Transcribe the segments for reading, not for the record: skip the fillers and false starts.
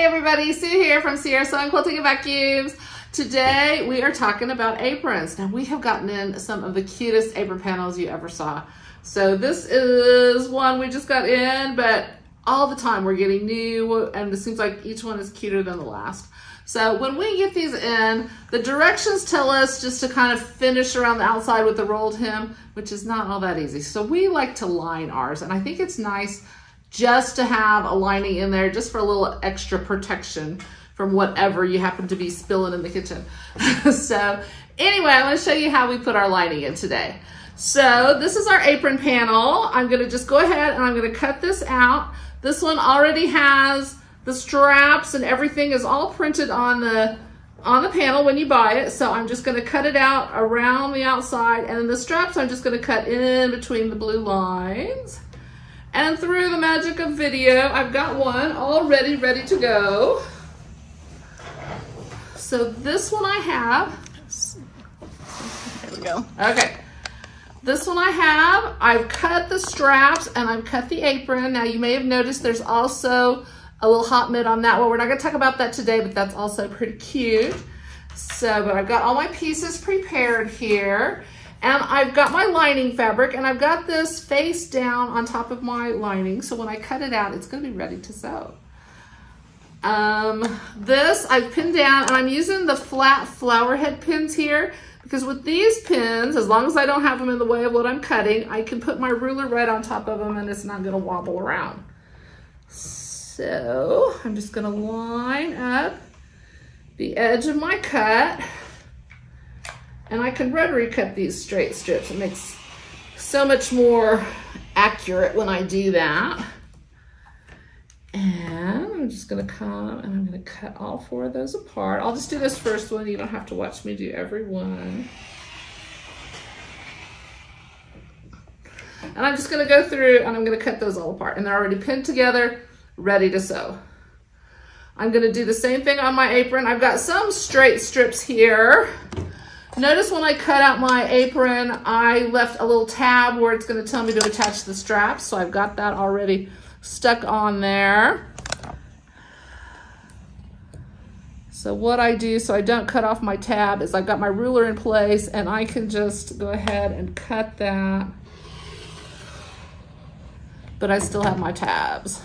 Hey everybody, Sue here from Sierra Sewing Quilting and Vacuums. Today we are talking about aprons. Now we have gotten in some of the cutest apron panels you ever saw. So this is one we just got in, but all the time we're getting new and it seems like each one is cuter than the last. So when we get these in, the directions tell us just to kind of finish around the outside with the rolled hem, which is not all that easy. So we like to line ours, and I think it's nice just to have a lining in there just for a little extra protection from whatever you happen to be spilling in the kitchen. So anyway, I want to show you how we put our lining in today. So this is our apron panel. I'm going to just go ahead and I'm going to cut this out. This one already has the straps and everything is all printed on the panel when you buy it. So I'm just going to cut it out around the outside, and then the straps I'm just going to cut in between the blue lines. And through the magic of video, I've got one already ready to go. So this one I have. There we go. Okay. This one I have. I've cut the straps and I've cut the apron. Now you may have noticed there's also a little hot mid on that one. We're not going to talk about that today, but that's also pretty cute. So, but I've got all my pieces prepared here. And I've got my lining fabric, and I've got this face down on top of my lining, so when I cut it out, it's going to be ready to sew. This I've pinned down, and I'm using the flat flower head pins here, because with these pins, as long as I don't have them in the way of what I'm cutting, I can put my ruler right on top of them, and it's not going to wobble around. So I'm just going to line up the edge of my cut. And I can rotary cut these straight strips. It makes so much more accurate when I do that. And I'm just gonna come and I'm gonna cut all four of those apart. I'll just do this first one. You don't have to watch me do every one. And I'm just gonna go through and I'm gonna cut those all apart. And they're already pinned together, ready to sew. I'm gonna do the same thing on my apron. I've got some straight strips here. Notice when I cut out my apron, I left a little tab where it's going to tell me to attach the straps. So I've got that already stuck on there. So what I do so I don't cut off my tab is I've got my ruler in place and I can just go ahead and cut that. But I still have my tabs.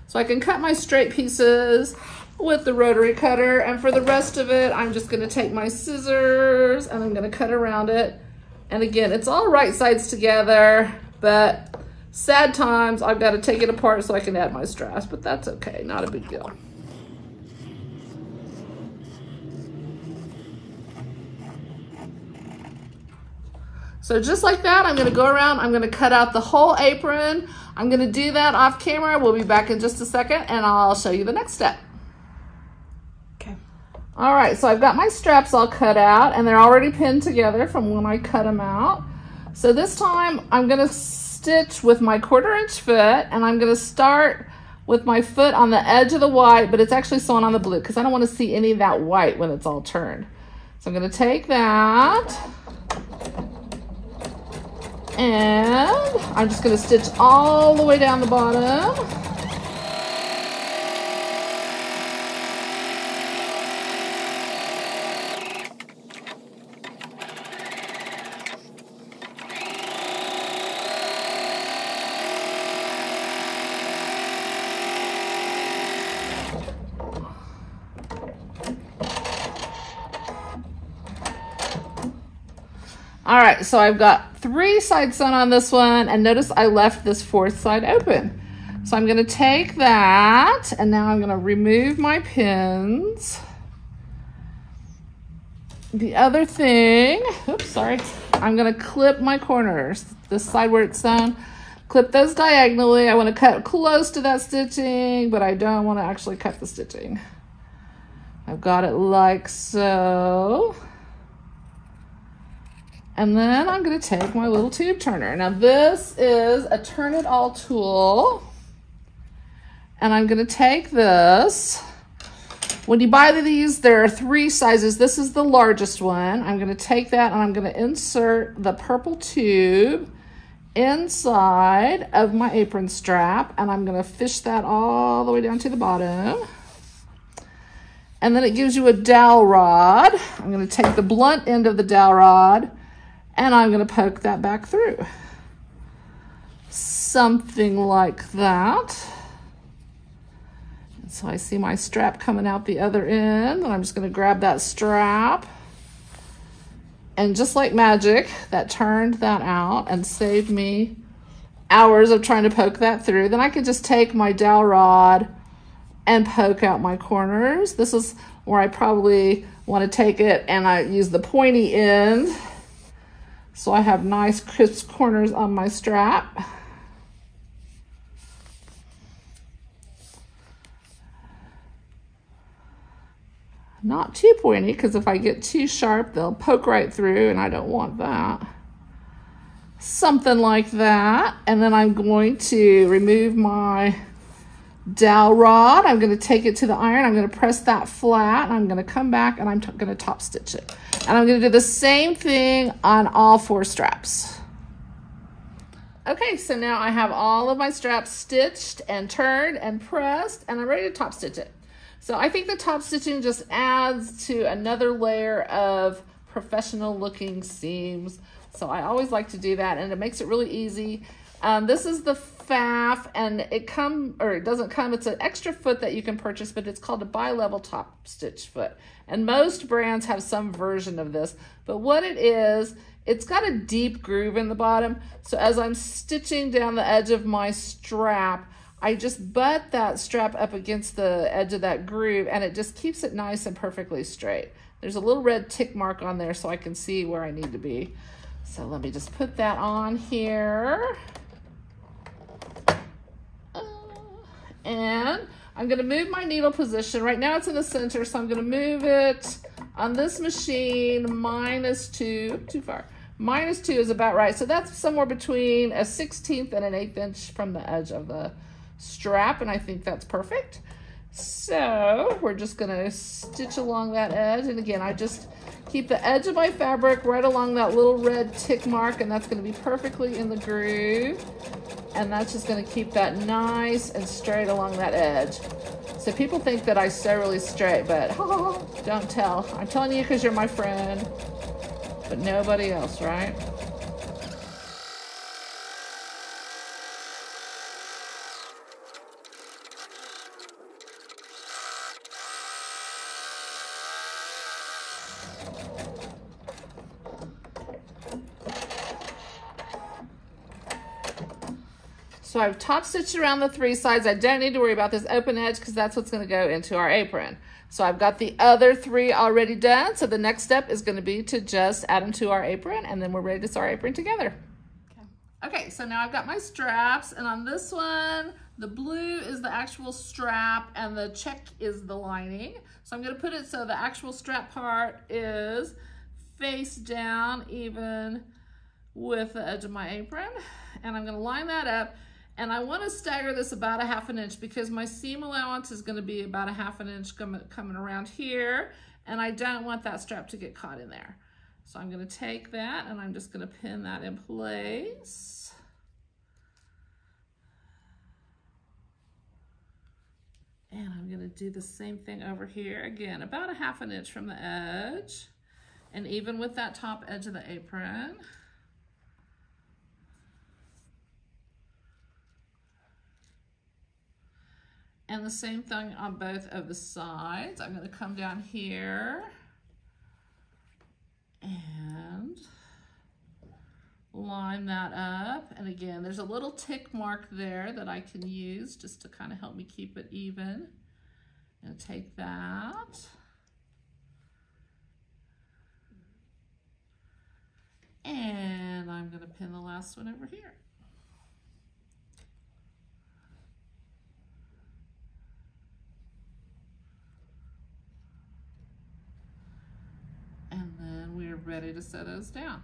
So I can cut my straight pieces with the rotary cutter, and for the rest of it I'm just going to take my scissors and I'm going to cut around it. And again, it's all right sides together, but sad times I've got to take it apart so I can add my straps, but that's okay, not a big deal. So just like that, I'm going to go around, I'm going to cut out the whole apron. I'm going to do that off camera. We'll be back in just a second and I'll show you the next step. All right, so I've got my straps all cut out and they're already pinned together from when I cut them out. So this time I'm gonna stitch with my 1/4 inch foot, and I'm gonna start with my foot on the edge of the white, but it's actually sewn on the blue because I don't wanna see any of that white when it's all turned. So I'm gonna take that and I'm just gonna stitch all the way down the bottom. All right, so I've got 3 sides sewn on this one, and notice I left this 4th side open. So I'm gonna take that, and now I'm gonna remove my pins. The other thing, oops, sorry, I'm gonna clip my corners. This side where it's sewn, clip those diagonally. I wanna cut close to that stitching, but I don't wanna actually cut the stitching. I've got it like so. And then I'm gonna take my little tube turner. Now this is a turn it all tool. And I'm gonna take this. When you buy these, there are 3 sizes. This is the largest one. I'm gonna take that and I'm gonna insert the purple tube inside of my apron strap, and I'm gonna fish that all the way down to the bottom. And then it gives you a dowel rod. I'm gonna take the blunt end of the dowel rod and I'm gonna poke that back through. Something like that. And so I see my strap coming out the other end, and I'm just gonna grab that strap. And just like magic, that turned that out and saved me hours of trying to poke that through. Then I could just take my dowel rod and poke out my corners. This is where I probably want to take it, and I use the pointy end so I have nice crisp corners on my strap. Not too pointy, because if I get too sharp, they'll poke right through, and I don't want that. Something like that. And then I'm going to remove my dowel rod. I'm going to take it to the iron. I'm going to press that flat, and I'm going to come back and I'm going to top stitch it. And I'm going to do the same thing on all 4 straps. Okay, so now I have all of my straps stitched and turned and pressed, and I'm ready to top stitch it. So I think the top stitching just adds to another layer of professional looking seams. So I always like to do that, and it makes it really easy. This is the faff, and it doesn't come, it's an extra foot that you can purchase, but it's called a bi-level top stitch foot. And most brands have some version of this, but what it is, it's got a deep groove in the bottom. So as I'm stitching down the edge of my strap, I just butt that strap up against the edge of that groove, and it just keeps it nice and perfectly straight. There's a little red tick mark on there so I can see where I need to be. So let me just put that on here. And I'm gonna move my needle position. Right now it's in the center, so I'm gonna move it on this machine -2, too far. -2 is about right. So that's somewhere between a 1/16 and an 1/8 inch from the edge of the strap, and I think that's perfect. So we're just gonna stitch along that edge, and again, I just keep the edge of my fabric right along that little red tick mark, and that's gonna be perfectly in the groove. And that's just gonna keep that nice and straight along that edge. So people think that I sew really straight, but don't tell. I'm telling you because you're my friend, but nobody else, right? So I've top stitched around the 3 sides. I don't need to worry about this open edge because that's what's going to go into our apron. So I've got the other 3 already done. So the next step is going to be to just add them to our apron, and then we're ready to sew our apron together. Okay, so now I've got my straps, and on this one, the blue is the actual strap and the check is the lining. So I'm going to put it so the actual strap part is face down even with the edge of my apron. And I'm going to line that up. And I want to stagger this about 1/2 inch because my seam allowance is going to be about 1/2 inch coming around here. And I don't want that strap to get caught in there. So I'm going to take that and I'm just going to pin that in place. And I'm going to do the same thing over here. Again, about 1/2 inch from the edge. And even with that top edge of the apron. And the same thing on both of the sides. I'm going to come down here and line that up. And again, there's a little tick mark there that I can use just to kind of help me keep it even. And take that. And I'm going to pin the last one over here. And then we're ready to sew those down.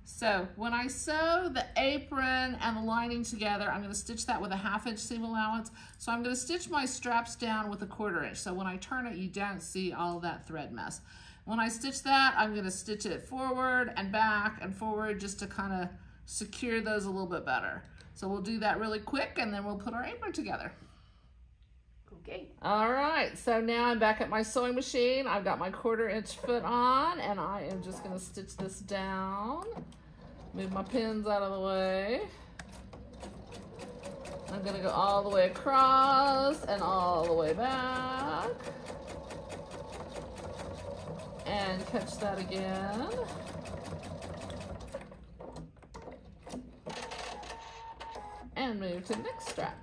So when I sew the apron and the lining together, I'm going to stitch that with a 1/2 inch seam allowance. So I'm going to stitch my straps down with a 1/4 inch. So when I turn it, you don't see all of that thread mess. When I stitch that, I'm going to stitch it forward and back and forward just to kind of secure those a little bit better. So we'll do that really quick and then we'll put our apron together. Okay. All right, so now I'm back at my sewing machine. I've got my 1/4 inch foot on and I am just gonna stitch this down. Move my pins out of the way. I'm gonna go all the way across and all the way back. And catch that again. And move to the next strap.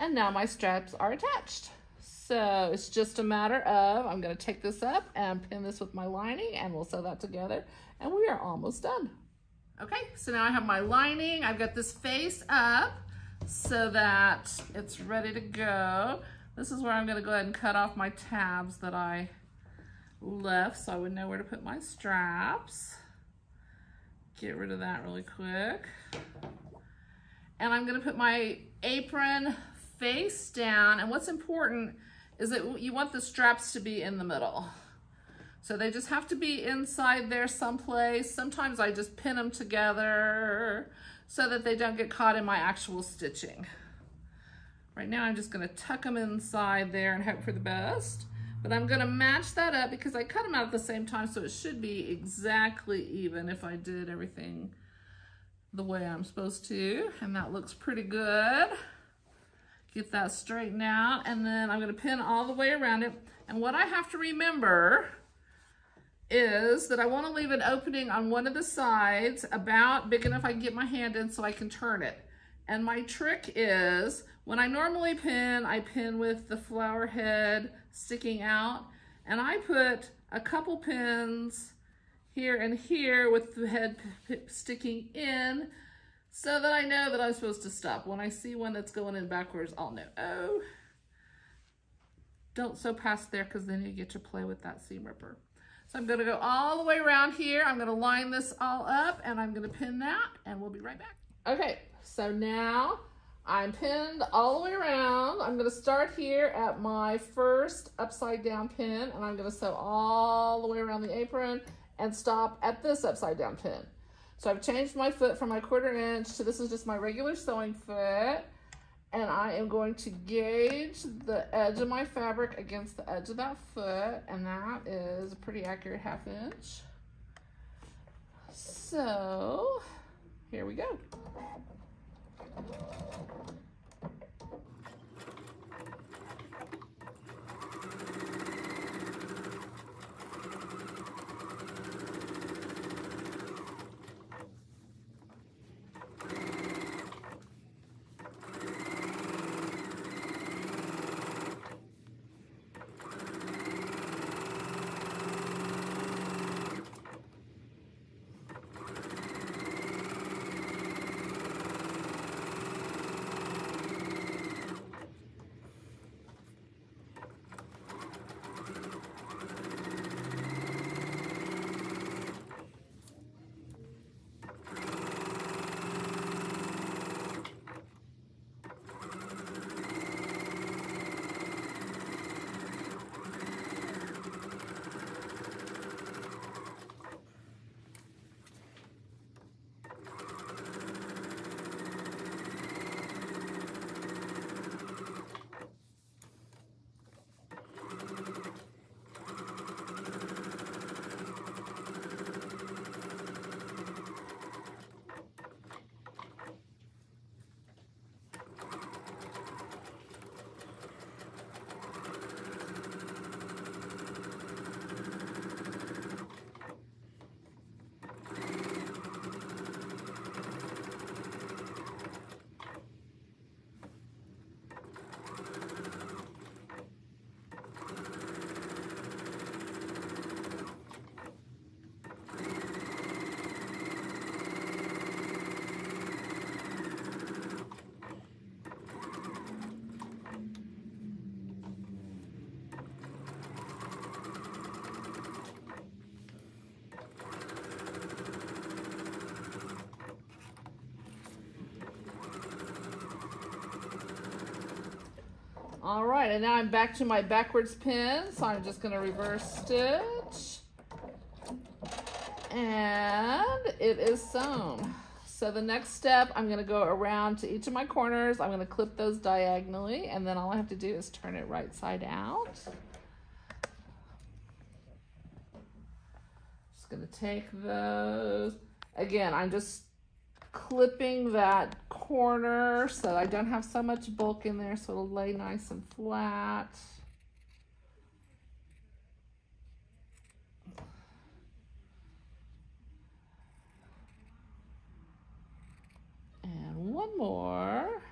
And now my straps are attached. So it's just a matter of, I'm gonna take this up and pin this with my lining and we'll sew that together and we are almost done. Okay, so now I have my lining. I've got this face up so that it's ready to go. This is where I'm gonna go ahead and cut off my tabs that I left so I would know where to put my straps. Get rid of that really quick. And I'm gonna put my apron face down, and what's important is that you want the straps to be in the middle. So they just have to be inside there someplace. Sometimes I just pin them together so that they don't get caught in my actual stitching. Right now I'm just gonna tuck them inside there and hope for the best. But I'm gonna match that up because I cut them out at the same time, so it should be exactly even if I did everything the way I'm supposed to, and that looks pretty good. Get that straightened out, and then I'm gonna pin all the way around it. And what I have to remember is that I wanna leave an opening on one of the sides about big enough I can get my hand in so I can turn it. And my trick is, when I normally pin, I pin with the flower head sticking out, and I put a couple pins here and here with the head sticking in so that I know that I'm supposed to stop. When I see one that's going in backwards, I'll know, oh, don't sew past there because then you get to play with that seam ripper. So I'm gonna go all the way around here. I'm gonna line this all up and I'm gonna pin that and we'll be right back. Okay, so now I'm pinned all the way around. I'm gonna start here at my first upside down pin and I'm gonna sew all the way around the apron and stop at this upside down pin. So I've changed my foot from my 1/4 inch to this is just my regular sewing foot. And I am going to gauge the edge of my fabric against the edge of that foot. And that is a pretty accurate 1/2 inch. So here we go. All right, and now I'm back to my backwards pin, so I'm just gonna reverse stitch. And it is sewn. So the next step, I'm gonna go around to each of my corners. I'm gonna clip those diagonally, and then all I have to do is turn it right side out. Just gonna take those. Again, I'm just clipping that corner so I don't have so much bulk in there, so it'll lay nice and flat. And one more.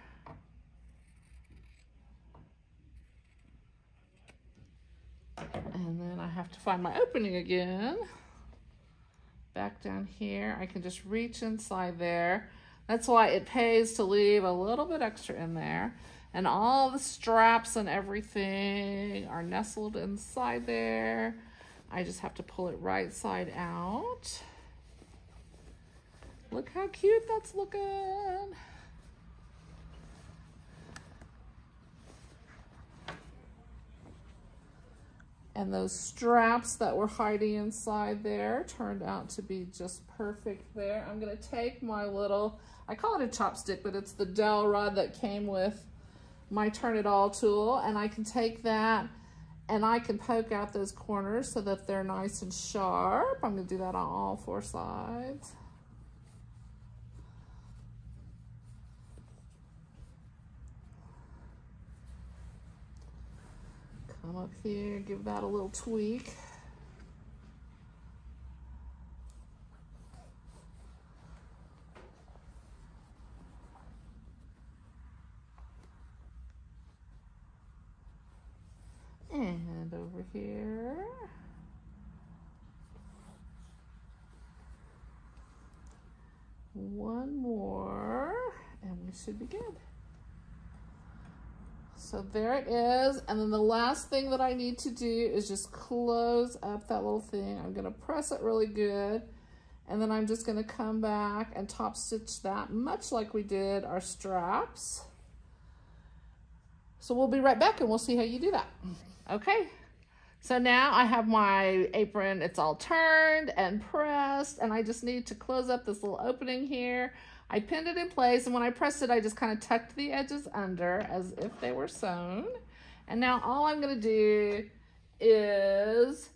And then I have to find my opening again. Back down here, I can just reach inside there. That's why it pays to leave a little bit extra in there. And all the straps and everything are nestled inside there. I just have to pull it right side out. Look how cute that's looking. And those straps that were hiding inside there turned out to be just perfect there. I'm gonna take my little, I call it a chopstick, but it's the dowel rod that came with my Turn It All tool. And I can take that and I can poke out those corners so that they're nice and sharp. I'm gonna do that on all four sides. Come up here, give that a little tweak. And over here. One more, and we should be good. So there it is. And then the last thing that I need to do is just close up that little thing. I'm gonna press it really good. And then I'm just gonna come back and top stitch that, much like we did our straps. So we'll be right back and we'll see how you do that. Okay, so now I have my apron, it's all turned and pressed, and I just need to close up this little opening here. I pinned it in place, and when I pressed it, I just kind of tucked the edges under as if they were sewn. And now all I'm gonna do is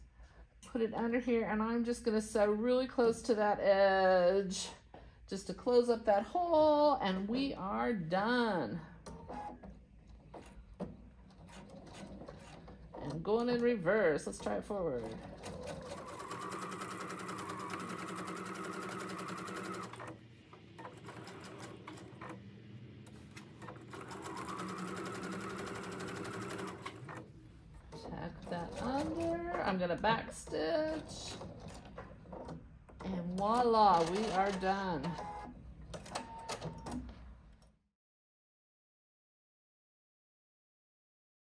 put it under here, and I'm just gonna sew really close to that edge just to close up that hole, and we are done. And going in reverse, let's try it forward. Tuck that under. I'm gonna back stitch. And voila, we are done.